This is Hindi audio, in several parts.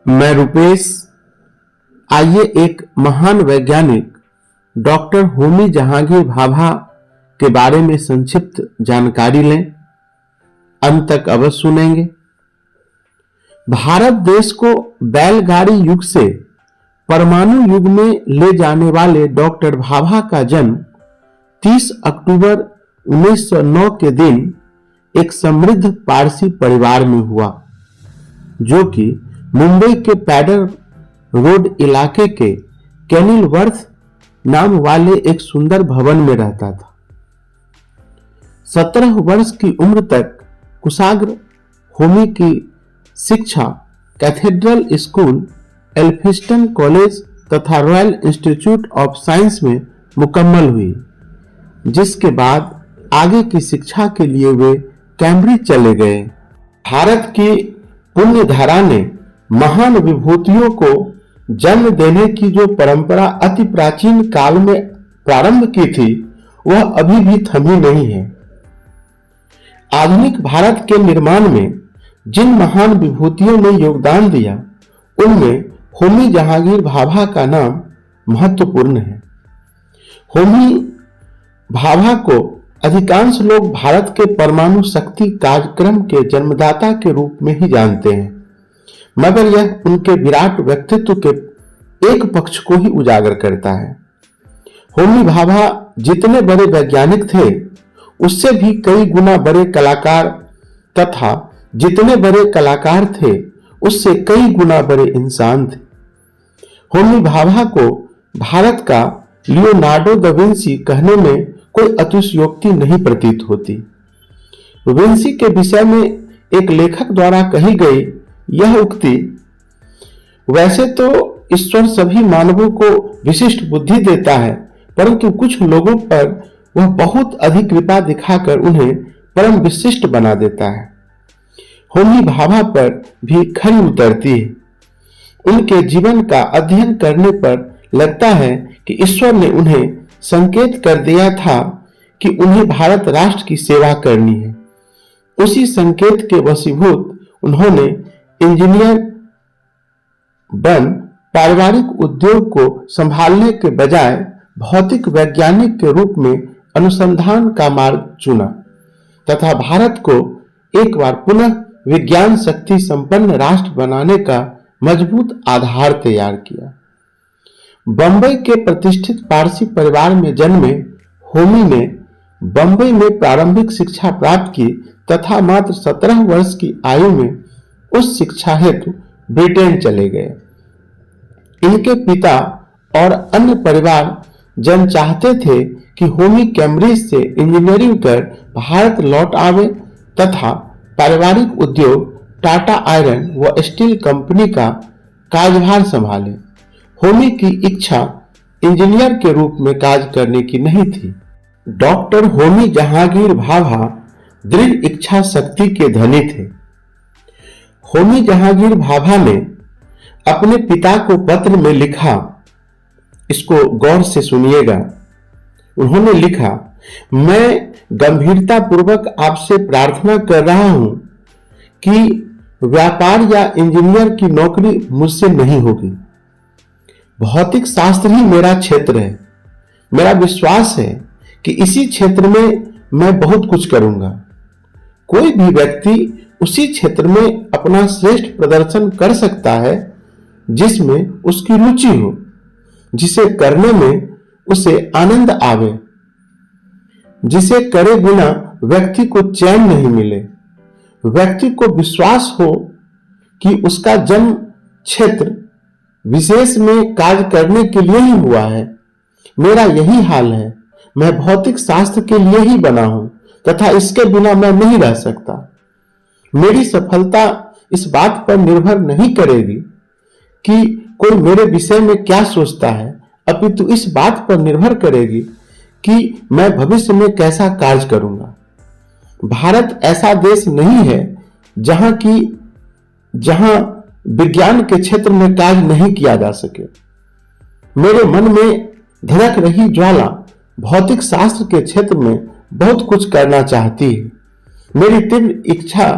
मैं रुपेश। आइए एक महान वैज्ञानिक डॉक्टर होमी जहांगीर भाभा के बारे में संक्षिप्त जानकारी लें। अंत तक अवश्य सुनेंगे। भारत देश को बैलगाड़ी युग से परमाणु युग में ले जाने वाले डॉक्टर भाभा का जन्म 30 अक्टूबर 1909 के दिन एक समृद्ध पारसी परिवार में हुआ, जो कि मुंबई के पैडर रोड इलाके के केनिलवर्थ नाम वाले एक सुंदर भवन में रहता था। 17 वर्ष की उम्र तक कुशाग्र होमी की शिक्षा कैथेड्रल स्कूल, एल्फिस्टन कॉलेज तथा रॉयल इंस्टीट्यूट ऑफ साइंस में मुकम्मल हुई, जिसके बाद आगे की शिक्षा के लिए वे कैम्ब्रिज चले गए। भारत की पुण्य धारा ने महान विभूतियों को जन्म देने की जो परंपरा अति प्राचीन काल में प्रारंभ की थी, वह अभी भी थमी नहीं है। आधुनिक भारत के निर्माण में जिन महान विभूतियों ने योगदान दिया, उनमें होमी जहांगीर भाभा का नाम महत्वपूर्ण है। होमी भाभा को अधिकांश लोग भारत के परमाणु शक्ति कार्यक्रम के जन्मदाता के रूप में ही जानते हैं, मगर यह उनके विराट व्यक्तित्व के एक पक्ष को ही उजागर करता है। होमी भाभा जितने बड़े वैज्ञानिक थे, उससे भी कई गुना बड़े कलाकार तथा जितने बड़े कलाकार थे, उससे कई गुना बड़े इंसान थे। होमी भाभा को भारत का लियोनार्डो दा विंसी कहने में कोई अतिशयोक्ति नहीं प्रतीत होती। विंसी के विषय में एक लेखक द्वारा कही गई यह उक्ति, वैसे तो ईश्वर सभी मानवों को विशिष्ट बुद्धि देता है, परंतु कुछ लोगों पर वह बहुत अधिक कृपा दिखाकर उन्हें परम विशिष्ट बना देता है। होमी भाभा पर भी खरी उतरती है। उनके जीवन का अध्ययन करने पर लगता है कि ईश्वर ने उन्हें संकेत कर दिया था कि उन्हें भारत राष्ट्र की सेवा करनी है। उसी संकेत के वशीभूत उन्होंने इंजीनियर बन पारिवारिक उद्योग को संभालने के बजाय भौतिक वैज्ञानिक के रूप में अनुसंधान का मार्ग चुना तथा भारत को एक बार पुनः विज्ञान शक्ति संपन्न राष्ट्र बनाने का मजबूत आधार तैयार किया। बंबई के प्रतिष्ठित पारसी परिवार में जन्मे होमी ने बंबई में प्रारंभिक शिक्षा प्राप्त की तथा मात्र 17 वर्ष की आयु में उस शिक्षा हेतु ब्रिटेन चले गए। इनके पिता और अन्य परिवार जन चाहते थे कि होमी कैम्ब्रिज से इंजीनियरिंग कर भारत लौट आवे तथा पारिवारिक उद्योग टाटा आयरन व स्टील कंपनी का कार्यभार संभाले। होमी की इच्छा इंजीनियर के रूप में कार्य करने की नहीं थी। डॉक्टर होमी जहांगीर भाभा दृढ़ इच्छा शक्ति के धनी थे। होमी जहांगीर भाभा ने अपने पिता को पत्र में लिखा, इसको गौर से सुनिएगा। उन्होंने लिखा, मैं गंभीरता पूर्वक आपसे प्रार्थना कर रहा हूं कि व्यापार या इंजीनियर की नौकरी मुझसे नहीं होगी। भौतिक शास्त्र ही मेरा क्षेत्र है। मेरा विश्वास है कि इसी क्षेत्र में मैं बहुत कुछ करूंगा। कोई भी व्यक्ति उसी क्षेत्र में अपना श्रेष्ठ प्रदर्शन कर सकता है जिसमें उसकी रुचि हो, जिसे करने में उसे आनंद आवे, जिसे करे बिना व्यक्ति को चैन नहीं मिले। व्यक्ति को विश्वास हो कि उसका जन्म क्षेत्र विशेष में कार्य करने के लिए ही हुआ है। मेरा यही हाल है। मैं भौतिक शास्त्र के लिए ही बना हूं तथा इसके बिना मैं नहीं रह सकता। मेरी सफलता इस बात पर निर्भर नहीं करेगी कि कोई मेरे विषय में क्या सोचता है, अपितु इस बात पर निर्भर करेगी कि मैं भविष्य में कैसा कार्य करूंगा। भारत ऐसा देश नहीं है जहां विज्ञान के क्षेत्र में कार्य नहीं किया जा सके। मेरे मन में धड़क रही ज्वाला भौतिक शास्त्र के क्षेत्र में बहुत कुछ करना चाहती है। मेरी तीव्र इच्छा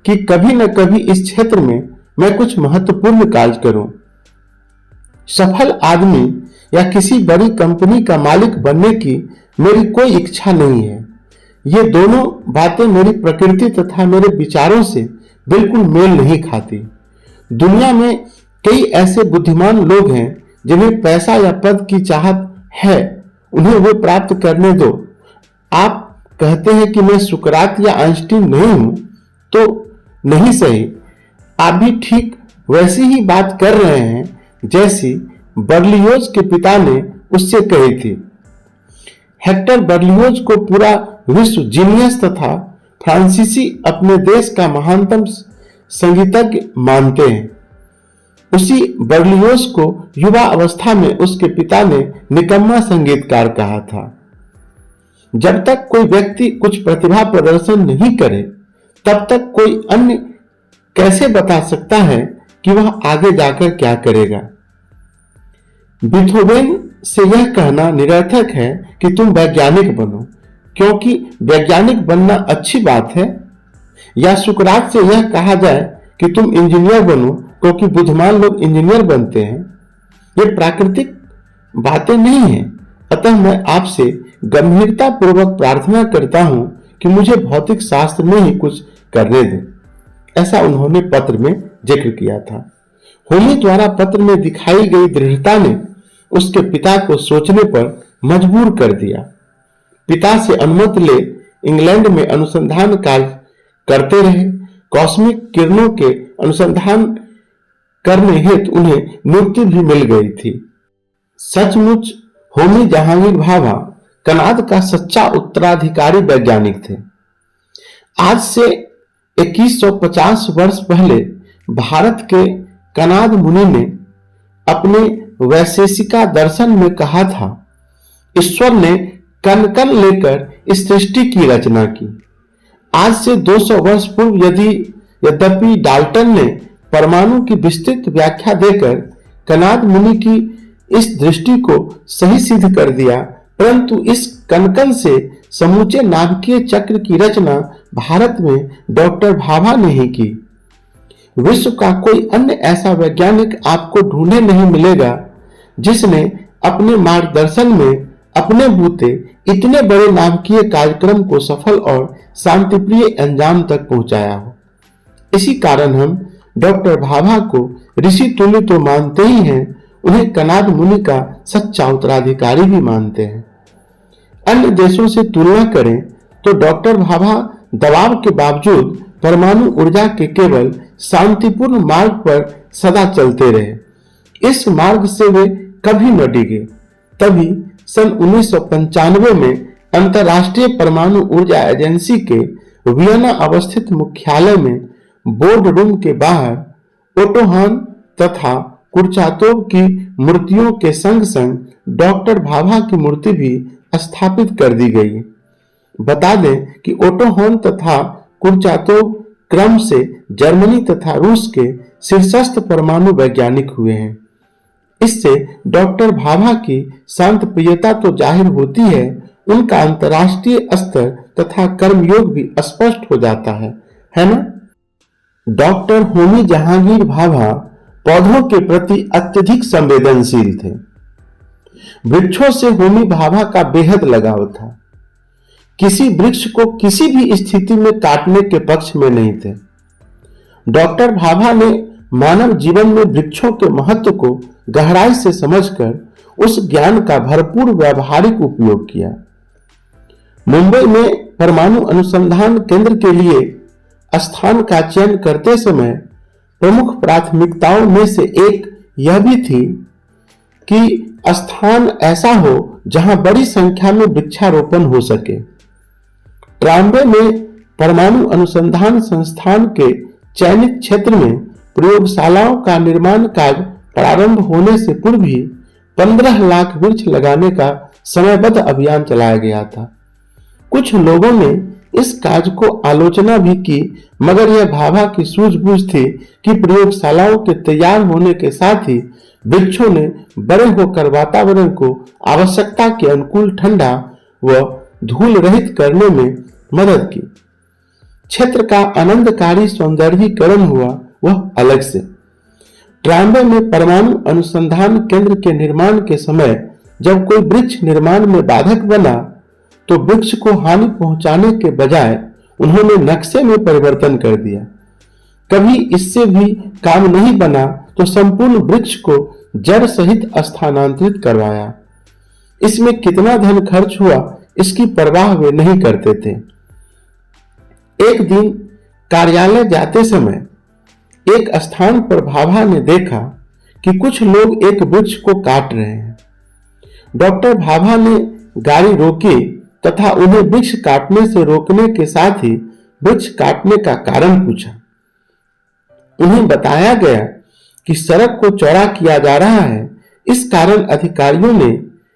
कि कभी न कभी इस क्षेत्र में मैं कुछ महत्वपूर्ण कार्य करूं। सफल आदमी या किसी बड़ी कंपनी का मालिक बनने की मेरी कोई इच्छा नहीं है। ये दोनों बातें मेरी प्रकृति तथा मेरे विचारों से बिल्कुल मेल नहीं खाती। दुनिया में कई ऐसे बुद्धिमान लोग हैं जिन्हें पैसा या पद की चाहत है, उन्हें वो प्राप्त करने दो। आप कहते हैं कि मैं सुकरात या आइंस्टीन नहीं हूं, तो नहीं सही, आप भी ठीक वैसी ही बात कर रहे हैं जैसी बर्लियोज के पिता ने उससे कही थी। हेक्टर बर्लियोज को पूरा विश्व जीनियस तथा फ्रांसीसी अपने देश का महानतम संगीतज्ञ मानते हैं। उसी बर्लियोज को युवा अवस्था में उसके पिता ने निकम्मा संगीतकार कहा था। जब तक कोई व्यक्ति कुछ प्रतिभा प्रदर्शन नहीं करे, तब तक कोई अन्य कैसे बता सकता है कि वह आगे जाकर क्या करेगा। बीथोवेन से यह कहना निरर्थक है कि तुम वैज्ञानिक बनो, क्योंकि वैज्ञानिक बनना अच्छी बात है, या सुकरात से यह कहा जाए कि तुम इंजीनियर बनो, क्योंकि बुद्धिमान लोग इंजीनियर बनते हैं। ये प्राकृतिक बातें नहीं हैं। अतः मैं आपसे गंभीरता पूर्वक प्रार्थना करता हूं कि मुझे भौतिक शास्त्र में ही कुछ करने दें। ऐसा उन्होंने पत्र में जिक्र किया था। होमी द्वारा पत्र में दिखाई गई दृढ़ता ने उसके पिता को सोचने पर मजबूर कर दिया। पिता से अनुमति ले इंग्लैंड में अनुसंधान कार्य करते रहे। कॉस्मिक किरणों के अनुसंधान करने हेतु उन्हें नियुक्ति भी मिल गई थी। सचमुच होमी जहांगीर भाभा कनाद का सच्चा उत्तराधिकारी वैज्ञानिक थे। आज से 2150 वर्ष पहले भारत के कनाद मुनि ने अपने वैशेषिका दर्शन में कहा था, ईश्वर ने कण-कण लेकर इस सृष्टि की रचना की। आज से 200 वर्ष पूर्व यद्यपि डाल्टन ने परमाणु की विस्तृत व्याख्या देकर कनाद मुनि की इस दृष्टि को सही सिद्ध कर दिया, परंतु इस कण-कण से समूचे नाभिकीय चक्र की रचना भारत में डॉक्टर भाभा ने ही की। विश्व का कोई अन्य ऐसा वैज्ञानिक आपको ढूंढे नहीं मिलेगा जिसने अपने मार्गदर्शन में अपने बूते इतने बड़े नाभिकीय कार्यक्रम को सफल और शांतिप्रिय अंजाम तक पहुंचाया हो। इसी कारण हम डॉक्टर भाभा को ऋषि तुल्य तो मानते ही हैं, उन्हें कनाद मुनि का सच्चा उत्तराधिकारी भी मानते हैं। अन्य देशों से तुलना करें तो डॉक्टर भाभा दबाव के बावजूद परमाणु ऊर्जा के केवल शांतिपूर्ण मार्ग पर सदा चलते रहे। इस मार्ग से वे कभी न डिगे। तभी सन 1995 में अंतर्राष्ट्रीय परमाणु ऊर्जा एजेंसी के वियना अवस्थित मुख्यालय में बोर्ड रूम के बाहर ओटो हान तथा कुर्चातोव की मूर्तियों के संग संग डॉक्टर भाभा की मूर्ति भी स्थापित कर दी गई। बता दें कि ओटो हान तथा कुर्चातोव क्रम से जर्मनी तथा रूस के शीर्षस्थ परमाणु वैज्ञानिक हुए हैं। इससे डॉक्टर भाभा की शांत प्रियता तो जाहिर होती है, उनका अंतर्राष्ट्रीय स्तर तथा कर्मयोग भी स्पष्ट हो जाता है ना? डॉक्टर होमी जहांगीर भाभा पौधों के प्रति अत्यधिक संवेदनशील थे। वृक्षों से होमी भाभा का बेहद लगाव था। किसी वृक्ष को किसी भी स्थिति में काटने के पक्ष में नहीं थे। डॉक्टर भाभा ने मानव जीवन में वृक्षों के महत्व को गहराई से समझकर उस ज्ञान का भरपूर व्यावहारिक उपयोग किया। मुंबई में परमाणु अनुसंधान केंद्र के लिए स्थान का चयन करते समय प्रमुख प्राथमिकताओं में से एक यह भी थी कि स्थान ऐसा हो जहां बड़ी संख्या में वृक्षारोपण हो सके। ट्राम्बे में परमाणु अनुसंधान संस्थान के चयनित क्षेत्र में प्रयोगशालाओं का निर्माण कार्य प्रारंभ होने से पूर्व ही 15 लाख वृक्ष लगाने का समयबद्ध अभियान चलाया गया था। कुछ लोगों ने इस कार्य को आलोचना भी की, मगर यह भाभा की सूझबूझ थी कि प्रयोगशालाओं के तैयार होने के साथ ही वृक्षों ने बड़े होकर वातावरण को आवश्यकता के अनुकूल ठंडा व धूल रहित करने में मदद की। क्षेत्र का आनंदकारी सौंदर्यीकरण हुआ वह अलग से। ट्राम्बे में परमाणु अनुसंधान केंद्र के निर्माण के समय जब कोई वृक्ष निर्माण में बाधक बना तो वृक्ष को हानि पहुंचाने के बजाय उन्होंने नक्शे में परिवर्तन कर दिया। कभी इससे भी काम नहीं बना तो संपूर्ण वृक्ष को जड़ सहित स्थानांतरित करवाया। इसमें कितना धन खर्च हुआ इसकी परवाह वे नहीं करते थे। एक दिन कार्यालय जाते समय एक स्थान पर भाभा ने देखा कि कुछ लोग एक वृक्ष को काट रहे हैं। डॉक्टर भाभा ने गाड़ी रोकी तथा उन्हें वृक्ष काटने से रोकने के साथ ही वृक्ष काटने का कारण पूछा। उन्हें बताया गया कि सड़क को चौड़ा किया जा रहा है, इस कारण अधिकारियों ने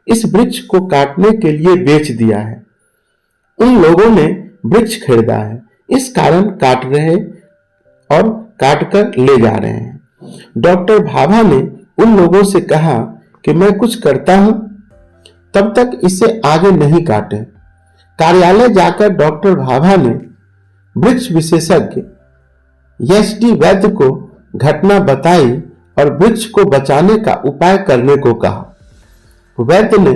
इस वृक्ष को काटने के लिए बेच दिया है। उन लोगों ने वृक्ष खरीदा है, इस कारण काट रहे और काटकर ले जा रहे हैं। डॉक्टर भाभा ने उन लोगों से कहा कि मैं कुछ करता हूं, तब तक इसे आगे नहीं काटे। कार्यालय जाकर डॉक्टर भाभा ने वृक्ष विशेषज्ञ एस.डी. वैद्य को घटना बताई और वृक्ष को बचाने का उपाय करने को कहा। वैद्य ने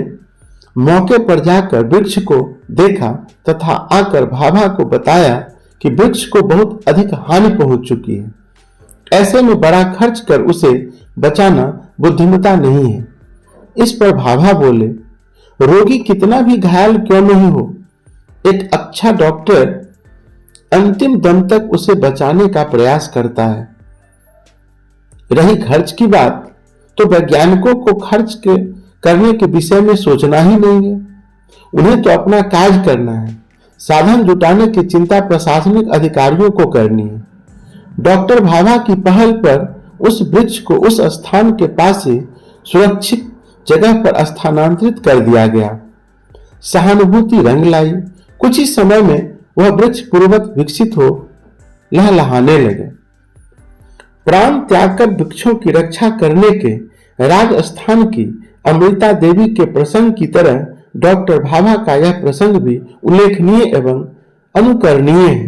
मौके पर जाकर वृक्ष को देखा तथा आकर भाभा को बताया कि वृक्ष को बहुत अधिक हानि पहुंच चुकी है। ऐसे में बड़ा खर्च कर उसे बचाना बुद्धिमत्ता नहीं है। इस पर भाभा बोले, रोगी कितना भी घायल क्यों नहीं हो, एक अच्छा डॉक्टर अंतिम दम तक उसे बचाने का प्रयास करता है। रही खर्च की बात, तो वैज्ञानिकों को खर्च करने के विषय में सोचना ही नहीं है। उन्हें तो अपना कार्य करना है। साधन जुटाने की चिंता प्रशासनिक अधिकारियों को करनी है। डॉक्टर भाभा की पहल पर उस वृक्ष को उस स्थान के पास से सुरक्षित जगह पर स्थानांतरित कर दिया गया। सहानुभूति रंग लाई। कुछ ही समय में वह वृक्ष पूर्ववत विकसित हो लहलहाने लगे। प्राण त्याग कर वृक्षों की रक्षा करने के राजस्थान की अमृता देवी के प्रसंग की तरह डॉक्टर भाभा का यह प्रसंग भी उल्लेखनीय एवं अनुकरणीय है।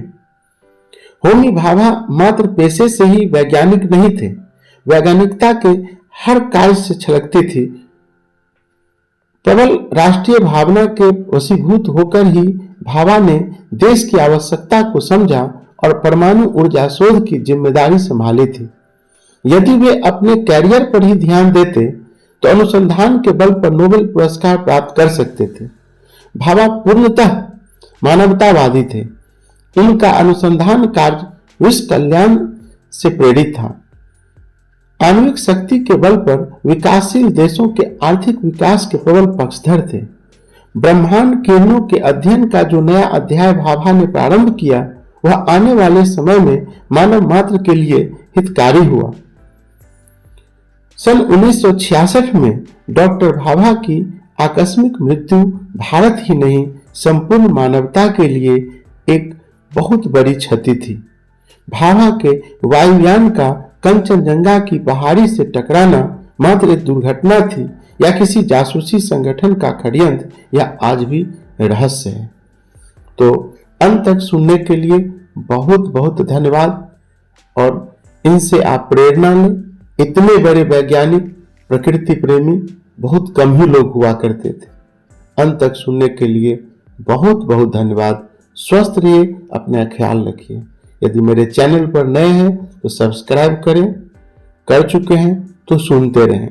होमी भाभा मात्र पेशे से ही वैज्ञानिक नहीं थे, वैज्ञानिकता के हर कार्य से छलकती थी। प्रबल राष्ट्रीय भावना के वशीभूत होकर ही भाभा ने देश की आवश्यकता को समझा और परमाणु ऊर्जा शोध की जिम्मेदारी संभाली थी। यदि वे अपने कैरियर पर ही ध्यान देते तो अनुसंधान के बल पर नोबेल पुरस्कार प्राप्त कर सकते थे। भाभा पूर्णतः मानवतावादी थे। उनका अनुसंधान कार्य विश्व कल्याण से प्रेरित था। आणविक शक्ति के बल पर विकासशील देशों के आर्थिक विकास के प्रबल पक्षधर थे। ब्रह्मांड किरणों के अध्ययन का जो नया अध्याय भाभा ने प्रारंभ किया वह आने वाले समय में मानव मात्र के लिए हितकारी हुआ। सन 1966 में डॉक्टर भाभा की आकस्मिक मृत्यु भारत ही नहीं संपूर्ण मानवता के लिए एक बहुत बड़ी क्षति थी। भाभा के वायुयान का कंचनजंगा की पहाड़ी से टकराना मात्र एक दुर्घटना थी या किसी जासूसी संगठन का षड्यंत्र, यह आज भी रहस्य है। तो अंत तक सुनने के लिए बहुत बहुत धन्यवाद और इनसे आप प्रेरणा लें। इतने बड़े वैज्ञानिक प्रकृति प्रेमी बहुत कम ही लोग हुआ करते थे। अंत तक सुनने के लिए बहुत बहुत धन्यवाद। स्वस्थ रहिए, अपना ख्याल रखिए। यदि मेरे चैनल पर नए हैं तो सब्सक्राइब करें, कर चुके हैं तो सुनते रहें।